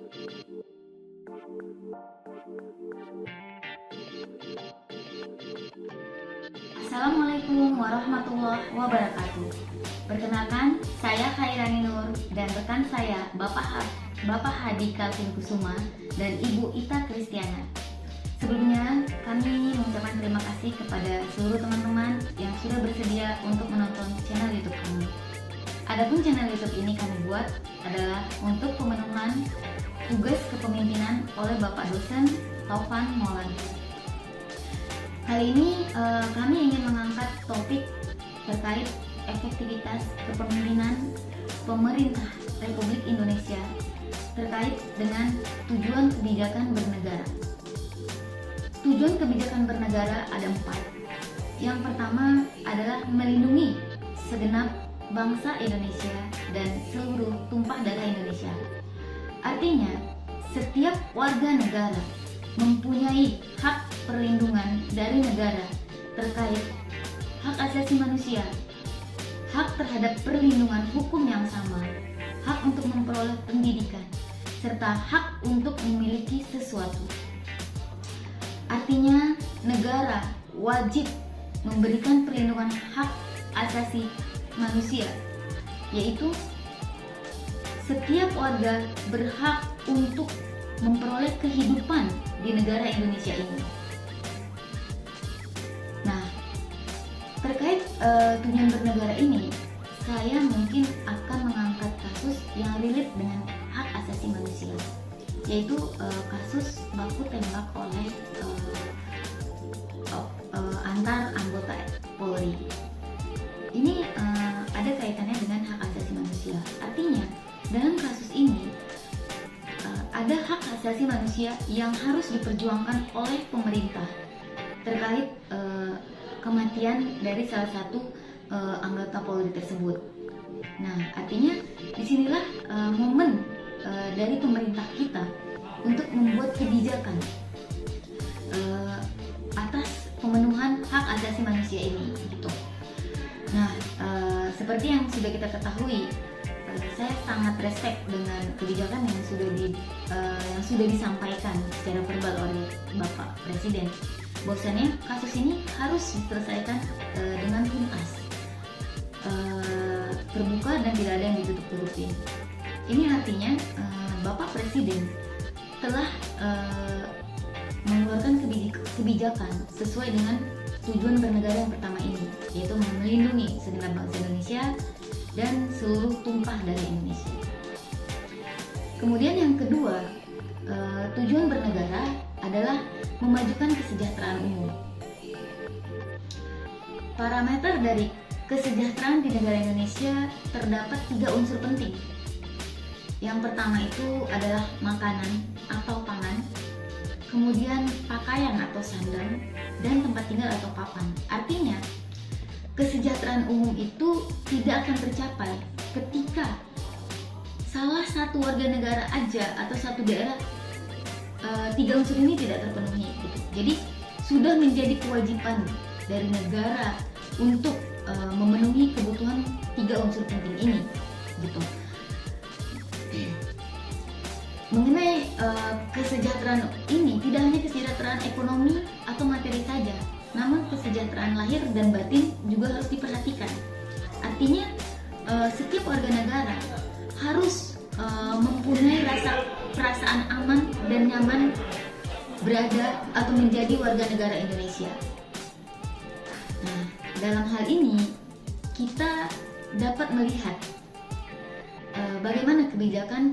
Assalamualaikum warahmatullahi wabarakatuh. Perkenalkan, saya Khairani Nur dan rekan saya Bapak Hadi Kalvin Kusuma dan Ibu Ita Kristiana. Sebelumnya, kami mengucapkan terima kasih kepada seluruh teman-teman yang sudah bersedia untuk menonton channel YouTube kami. Adapun channel YouTube ini kami buat adalah untuk pemenuhan tugas kepemimpinan oleh Bapak dosen Taufan Maulana. Kali ini kami ingin mengangkat topik terkait efektivitas kepemimpinan pemerintah Republik Indonesia terkait dengan tujuan kebijakan bernegara. Tujuan kebijakan bernegara ada 4. Yang pertama adalah melindungi segenap bangsa Indonesia dan seluruh tumpah darah Indonesia. Artinya, setiap warga negara mempunyai hak perlindungan dari negara terkait hak asasi manusia, hak terhadap perlindungan hukum yang sama, hak untuk memperoleh pendidikan, serta hak untuk memiliki sesuatu. Artinya, negara wajib memberikan perlindungan hak asasi manusia, yaitu setiap warga berhak untuk memperoleh kehidupan di negara Indonesia ini. Nah, terkait tujuan bernegara ini, saya mungkin akan mengangkat kasus yang relate dengan hak asasi manusia, yaitu kasus baku tembak oleh antar anggota Polri. Ini ada kaitannya dengan hak asasi manusia. Artinya, dalam kasus ini ada hak asasi manusia yang harus diperjuangkan oleh pemerintah terkait kematian dari salah satu anggota Polri tersebut. Nah, artinya disinilah momen dari pemerintah kita untuk membuat kebijakan atas pemenuhan hak asasi manusia ini, gitu. Nah, seperti yang sudah kita ketahui, saya sangat respect dengan kebijakan yang sudah disampaikan secara verbal oleh Bapak Presiden. Bahwasannya kasus ini harus diselesaikan dengan tuntas, terbuka dan tidak ada yang ditutup-tutupin. Ini artinya Bapak Presiden telah mengeluarkan kebijakan sesuai dengan tujuan bernegara yang pertama ini, yaitu melindungi segenap bangsa Indonesia dan seluruh tumpah darah Indonesia. Kemudian yang kedua, tujuan bernegara adalah memajukan kesejahteraan umum. Parameter dari kesejahteraan di negara Indonesia terdapat 3 unsur penting. Yang pertama itu adalah makanan atau pangan, kemudian pakaian atau sandang, dan tempat tinggal atau papan. Artinya, kesejahteraan umum itu tidak akan tercapai ketika salah satu warga negara aja atau satu daerah 3 unsur ini tidak terpenuhi, gitu. Jadi sudah menjadi kewajiban dari negara untuk memenuhi kebutuhan 3 unsur penting ini, gitu. Mengenai kesejahteraan ini, tidak hanya kesejahteraan ekonomi atau materi saja, namun kesejahteraan lahir dan batin juga harus diperhatikan. Artinya setiap warga negara harus mempunyai perasaan aman dan nyaman berada atau menjadi warga negara Indonesia. Nah, dalam hal ini kita dapat melihat bagaimana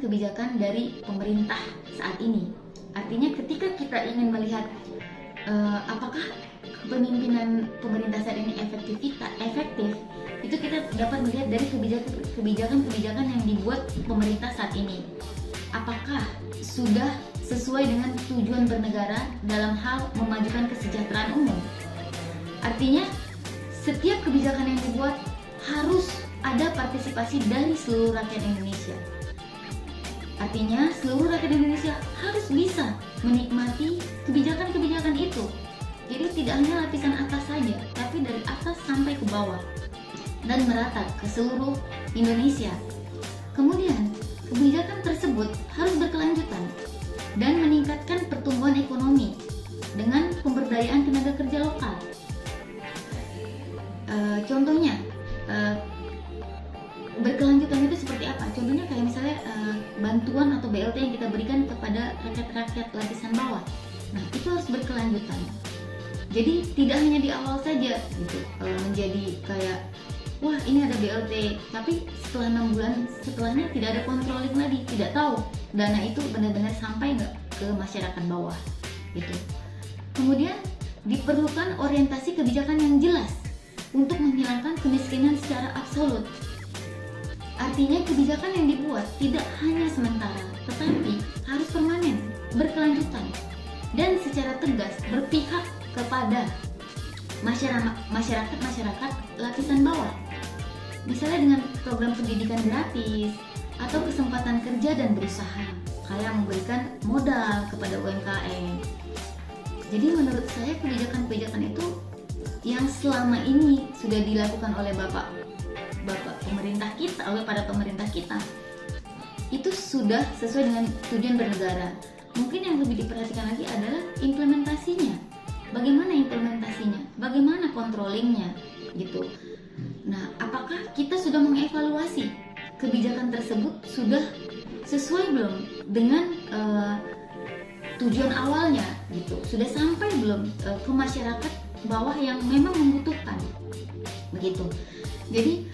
kebijakan dari pemerintah saat ini. Artinya ketika kita ingin melihat apakah kepemimpinan pemerintah saat ini efektif, itu kita dapat melihat dari kebijakan-kebijakan yang dibuat pemerintah saat ini. Apakah sudah sesuai dengan tujuan bernegara dalam hal memajukan kesejahteraan umum? Artinya setiap kebijakan yang dibuat harus ada partisipasi dari seluruh rakyat Indonesia. Artinya seluruh rakyat Indonesia harus bisa menikmati kebijakan-kebijakan itu. Jadi tidak hanya lapisan atas saja, tapi dari atas sampai ke bawah dan merata ke seluruh Indonesia. Kemudian kebijakan tersebut harus berkelanjutan. bantuan atau BLT yang kita berikan kepada rakyat-rakyat lapisan bawah. Nah, itu harus berkelanjutan. Jadi tidak hanya di awal saja gitu menjadi kayak wah ini ada BLT, tapi setelah 6 bulan setelahnya tidak ada controlling lagi, tidak tahu dana itu benar-benar sampai nggak ke masyarakat bawah gitu. Kemudian diperlukan orientasi kebijakan yang jelas untuk menghilangkan kemiskinan secara absolut. Artinya kebijakan yang dibuat tidak hanya sementara, tetapi harus permanen, berkelanjutan, dan secara tegas berpihak kepada masyarakat lapisan bawah. Misalnya dengan program pendidikan gratis atau kesempatan kerja dan berusaha, kayak memberikan modal kepada UMKM. Jadi menurut saya kebijakan-kebijakan itu yang selama ini sudah dilakukan oleh Bapak pemerintah kita, oleh para pemerintah kita, itu sudah sesuai dengan tujuan bernegara. Mungkin yang lebih diperhatikan lagi adalah implementasinya. Bagaimana implementasinya? Bagaimana controllingnya? Gitu. Nah, apakah kita sudah mengevaluasi kebijakan tersebut sudah sesuai belum dengan tujuan awalnya? Gitu. Sudah sampai belum ke masyarakat bawah yang memang membutuhkan? Begitu. Jadi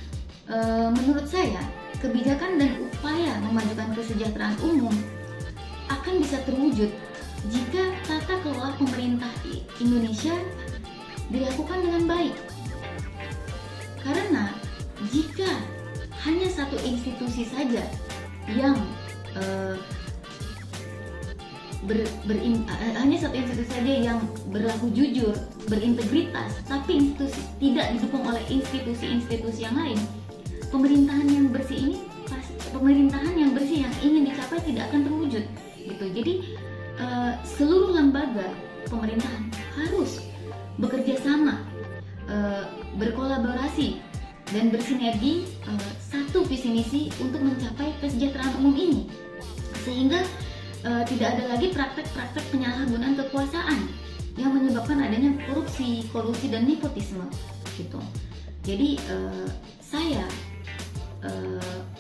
menurut saya kebijakan dan upaya memajukan kesejahteraan umum akan bisa terwujud jika tata kelola pemerintah Indonesia dilakukan dengan baik. Karena jika hanya satu institusi saja yang berlaku jujur, berintegritas, tapi institusi tidak didukung oleh institusi-institusi yang lain, pemerintahan yang bersih yang ingin dicapai tidak akan terwujud gitu. Jadi seluruh lembaga pemerintahan harus bekerja sama, berkolaborasi dan bersinergi satu visi misi untuk mencapai kesejahteraan umum ini, sehingga tidak ada lagi praktek-praktek penyalahgunaan kekuasaan yang menyebabkan adanya korupsi, kolusi dan nepotisme gitu. Jadi saya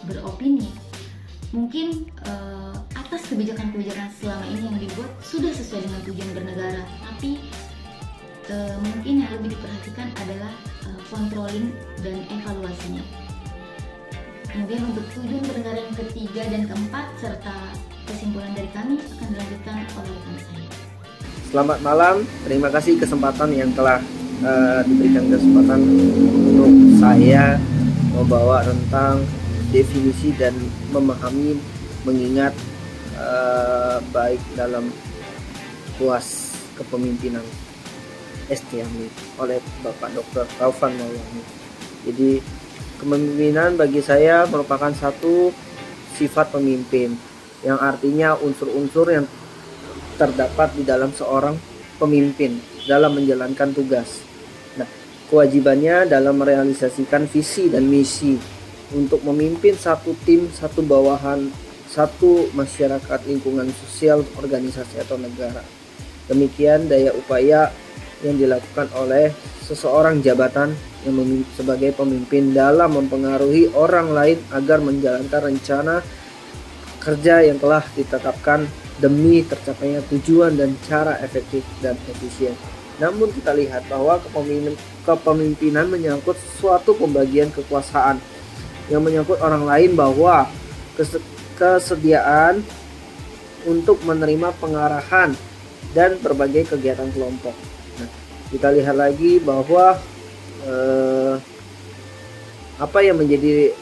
beropini mungkin atas kebijakan-kebijakan selama ini yang dibuat sudah sesuai dengan tujuan bernegara, tapi mungkin yang lebih diperhatikan adalah controlling dan evaluasinya. Kemudian untuk tujuan bernegara yang ketiga dan keempat serta kesimpulan dari kami akan dilanjutkan oleh rekan saya. Selamat malam, terima kasih kesempatan yang telah diberikan kesempatan untuk saya membawa tentang definisi dan memahami, mengingat baik dalam kuas kepemimpinan STMI oleh Bapak Dr. Taufan Maulani. Jadi kepemimpinan bagi saya merupakan satu sifat pemimpin, yang artinya unsur-unsur yang terdapat di dalam seorang pemimpin dalam menjalankan tugas. Nah, kewajibannya dalam merealisasikan visi dan misi untuk memimpin satu tim, satu bawahan, satu masyarakat, lingkungan sosial, organisasi atau negara. Demikian daya upaya yang dilakukan oleh seseorang jabatan yang sebagai pemimpin dalam mempengaruhi orang lain agar menjalankan rencana kerja yang telah ditetapkan demi tercapainya tujuan dan cara efektif dan efisien. Namun kita lihat bahwa kepemimpinan menyangkut suatu pembagian kekuasaan yang menyangkut orang lain, bahwa kesediaan untuk menerima pengarahan dan berbagai kegiatan kelompok. Nah, kita lihat lagi bahwa apa yang menjadi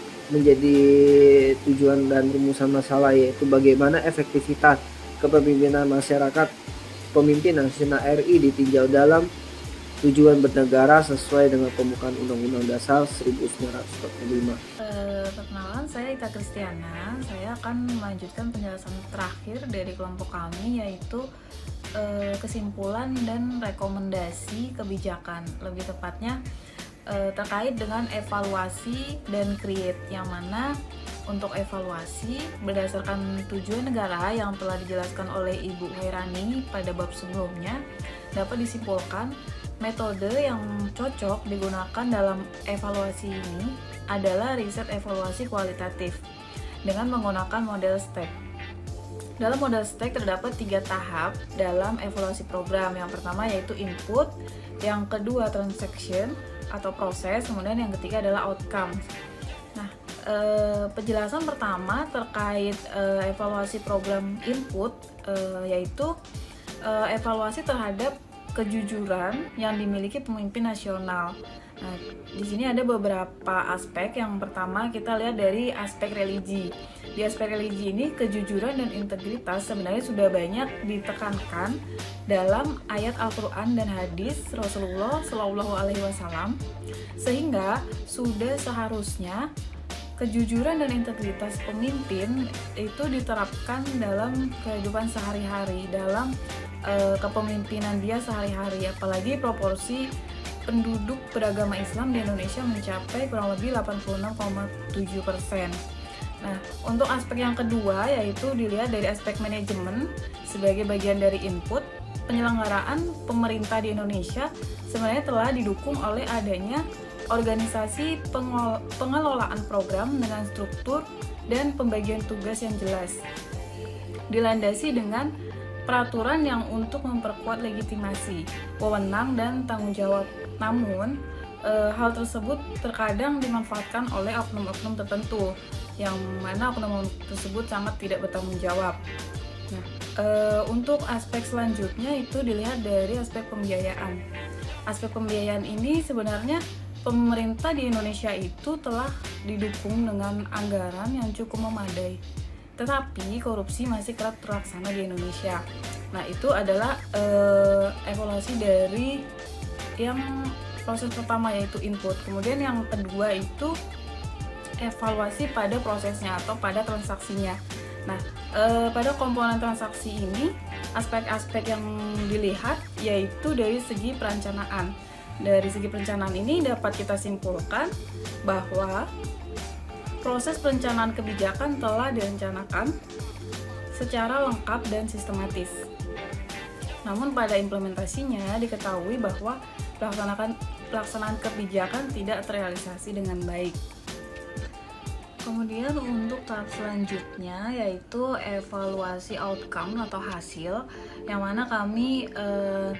tujuan dan rumusan masalah, yaitu bagaimana efektivitas kepemimpinan masyarakat pemimpin nasional RI ditinjau dalam tujuan bernegara sesuai dengan pembukaan Undang-Undang Dasar 1945. Perkenalan, saya Ita Kristiana. Saya akan melanjutkan penjelasan terakhir dari kelompok kami, yaitu kesimpulan dan rekomendasi kebijakan, lebih tepatnya terkait dengan evaluasi dan create, yang mana untuk evaluasi berdasarkan tujuan negara yang telah dijelaskan oleh Ibu Hairani pada bab sebelumnya, dapat disimpulkan metode yang cocok digunakan dalam evaluasi ini adalah riset evaluasi kualitatif. dengan menggunakan model STEC. Dalam model STEC terdapat 3 tahap dalam evaluasi program. Yang pertama yaitu input, yang kedua transaction atau proses, kemudian yang ketiga adalah outcome. Nah, penjelasan pertama terkait evaluasi program input yaitu evaluasi terhadap kejujuran yang dimiliki pemimpin nasional. Nah, di sini ada beberapa aspek. Yang pertama kita lihat dari aspek religi. Di aspek religi ini kejujuran dan integritas sebenarnya sudah banyak ditekankan dalam ayat Al-Quran dan hadis Rasulullah Shallallahu Alaihi Wasallam, sehingga sudah seharusnya kejujuran dan integritas pemimpin itu diterapkan dalam kehidupan sehari-hari, dalam kepemimpinan dia sehari-hari. Apalagi proporsi penduduk beragama Islam di Indonesia mencapai kurang lebih 86,7%. Nah, untuk aspek yang kedua yaitu dilihat dari aspek manajemen sebagai bagian dari input. Penyelenggaraan pemerintah di Indonesia sebenarnya telah didukung oleh adanya organisasi pengelolaan program dengan struktur dan pembagian tugas yang jelas, dilandasi dengan peraturan yang untuk memperkuat legitimasi, wewenang, dan tanggung jawab. Namun, hal tersebut terkadang dimanfaatkan oleh oknum-oknum tertentu, yang mana oknum tersebut sangat tidak bertanggung jawab. Nah, untuk aspek selanjutnya itu dilihat dari aspek pembiayaan. Aspek pembiayaan ini sebenarnya pemerintah di Indonesia itu telah didukung dengan anggaran yang cukup memadai. Tetapi korupsi masih kerap terlaksana di Indonesia. Nah, itu adalah evaluasi dari yang proses pertama yaitu input. Kemudian yang kedua itu evaluasi pada prosesnya atau pada transaksinya. Nah, pada komponen transaksi ini aspek-aspek yang dilihat yaitu dari segi perencanaan. Dari segi perencanaan ini dapat kita simpulkan bahwa proses perencanaan kebijakan telah direncanakan secara lengkap dan sistematis. Namun pada implementasinya diketahui bahwa pelaksanaan kebijakan tidak terrealisasi dengan baik. Kemudian untuk tahap selanjutnya yaitu evaluasi outcome atau hasil, yang mana kami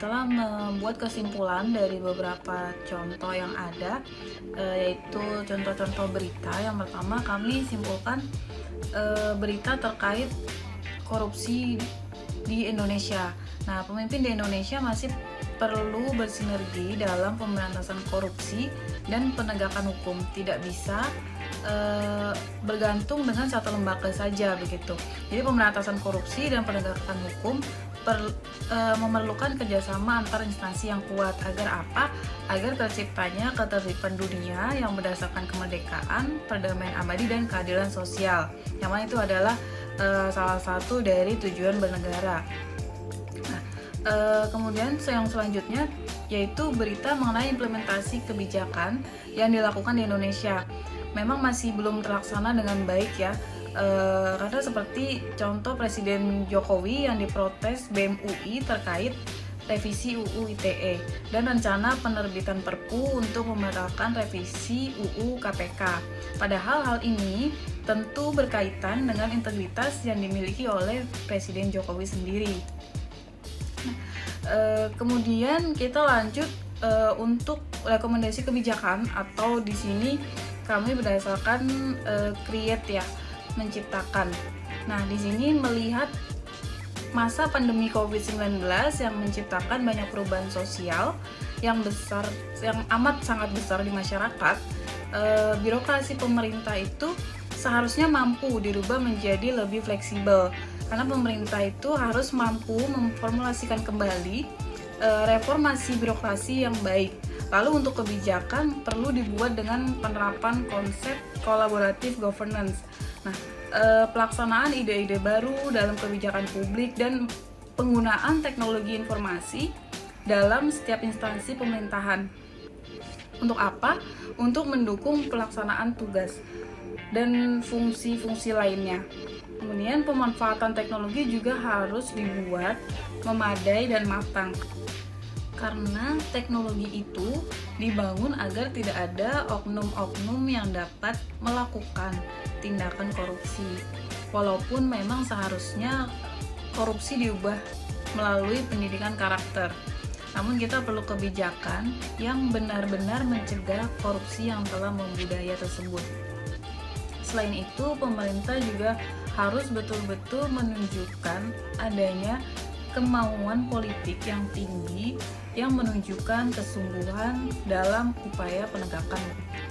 telah membuat kesimpulan dari beberapa contoh yang ada, yaitu contoh-contoh berita. Yang pertama kami simpulkan berita terkait korupsi di Indonesia. Nah, pemimpin di Indonesia masih perlu bersinergi dalam pemberantasan korupsi dan penegakan hukum. Tidak bisa bergantung dengan satu lembaga saja begitu. Jadi pemberantasan korupsi dan penegakan hukum memerlukan kerjasama antar instansi yang kuat. Agar apa? Agar terciptanya ketertiban dunia yang berdasarkan kemerdekaan, perdamaian abadi, dan keadilan sosial. Yang mana itu adalah salah satu dari tujuan bernegara. Nah, kemudian yang selanjutnya yaitu berita mengenai implementasi kebijakan yang dilakukan di Indonesia. Memang masih belum terlaksana dengan baik ya, karena seperti contoh Presiden Jokowi yang diprotes BEM UI terkait revisi UU ITE dan rencana penerbitan Perpu untuk membatalkan revisi UU KPK. Padahal hal ini tentu berkaitan dengan integritas yang dimiliki oleh Presiden Jokowi sendiri. Kemudian kita lanjut untuk rekomendasi kebijakan, atau di sini kami berdasarkan create ya, menciptakan. Nah, di sini melihat masa pandemi COVID-19 yang menciptakan banyak perubahan sosial yang besar, yang amat sangat besar di masyarakat. Birokrasi pemerintah itu seharusnya mampu dirubah menjadi lebih fleksibel, karena pemerintah itu harus mampu memformulasikan kembali reformasi birokrasi yang baik. Lalu untuk kebijakan perlu dibuat dengan penerapan konsep collaborative governance. Nah, pelaksanaan ide-ide baru dalam kebijakan publik dan penggunaan teknologi informasi dalam setiap instansi pemerintahan. Untuk apa? Untuk mendukung pelaksanaan tugas dan fungsi-fungsi lainnya. Kemudian pemanfaatan teknologi juga harus dibuat memadai dan matang. Karena teknologi itu dibangun agar tidak ada oknum-oknum yang dapat melakukan tindakan korupsi. Walaupun memang seharusnya korupsi diubah melalui pendidikan karakter. Namun kita perlu kebijakan yang benar-benar mencegah korupsi yang telah membudaya tersebut. Selain itu, pemerintah juga harus betul-betul menunjukkan adanya kemauan politik yang tinggi yang menunjukkan kesungguhan dalam upaya penegakan hukum.